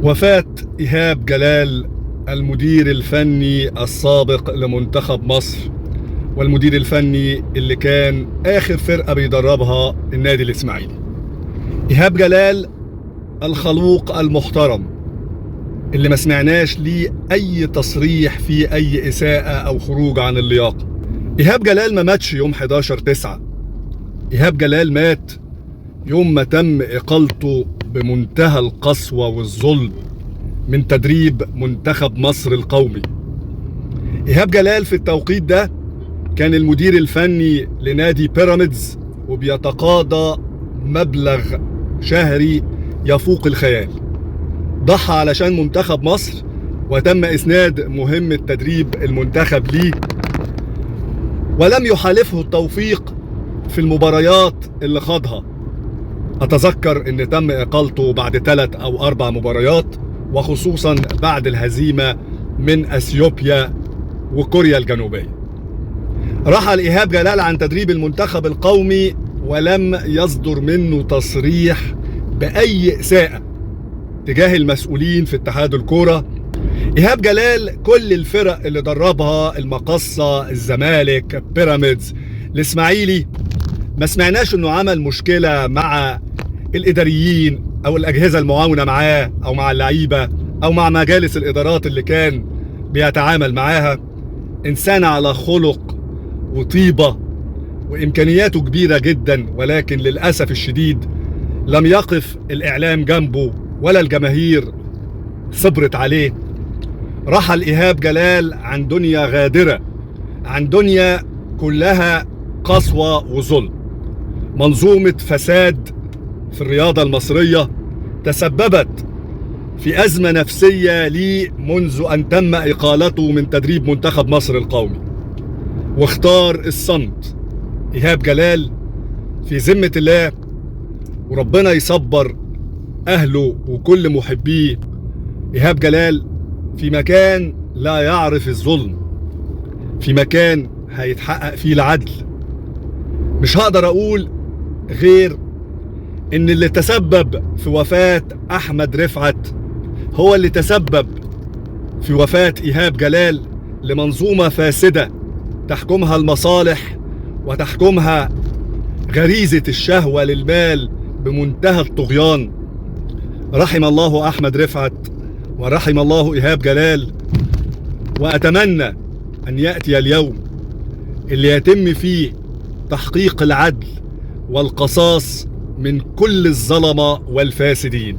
وفاة إيهاب جلال، المدير الفني السابق لمنتخب مصر، والمدير الفني اللي كان آخر فرقة بيدربها النادي الإسماعيلي. إيهاب جلال الخلوق المحترم اللي ما سمعناش ليه أي تصريح فيه أي إساءة أو خروج عن اللياقة. إيهاب جلال ما ماتش يوم 11/9. إيهاب جلال مات يوم ما تم إقالته بمنتهى القسوة والظلم من تدريب منتخب مصر القومي. إيهاب جلال في التوقيت ده كان المدير الفني لنادي بيراميدز، وبيتقاضى مبلغ شهري يفوق الخيال. ضحى علشان منتخب مصر، وتم إسناد مهمة تدريب المنتخب ليه، ولم يحالفه التوفيق في المباريات اللي خاضها. أتذكر أن تم إقالته بعد 3 أو 4 مباريات، وخصوصا بعد الهزيمة من أثيوبيا وكوريا الجنوبية. رحل إيهاب جلال عن تدريب المنتخب القومي، ولم يصدر منه تصريح بأي إساءة تجاه المسؤولين في اتحاد الكورة. إيهاب جلال كل الفرق اللي دربها، المقصة، الزمالك، بيراميدز، الإسماعيلي، ما سمعناش انه عمل مشكلة مع الإداريين أو الأجهزة المعاونة معاه، أو مع اللعيبة، أو مع مجالس الإدارات اللي كان بيتعامل معاها. إنسان على خلق وطيبة وإمكانياته كبيرة جدا، ولكن للأسف الشديد لم يقف الإعلام جنبه ولا الجماهير صبرت عليه. رحل إيهاب جلال عن دنيا غادرة، عن دنيا كلها قسوة وظلم، منظومة فساد في الرياضة المصرية تسببت في أزمة نفسية لي منذ أن تم إقالته من تدريب منتخب مصر القومي، واختار الصمت. إيهاب جلال في ذمة الله، وربنا يصبر أهله وكل محبيه. إيهاب جلال في مكان لا يعرف الظلم، في مكان هيتحقق فيه العدل. مش هقدر أقول غير إن اللي تسبب في وفاة أحمد رفعت هو اللي تسبب في وفاة إيهاب جلال، لمنظومة فاسدة تحكمها المصالح وتحكمها غريزة الشهوة للمال بمنتهى الطغيان. رحم الله أحمد رفعت ورحم الله إيهاب جلال، وأتمنى أن يأتي اليوم اللي يتم فيه تحقيق العدل والقصاص من كل الظلمة والفاسدين.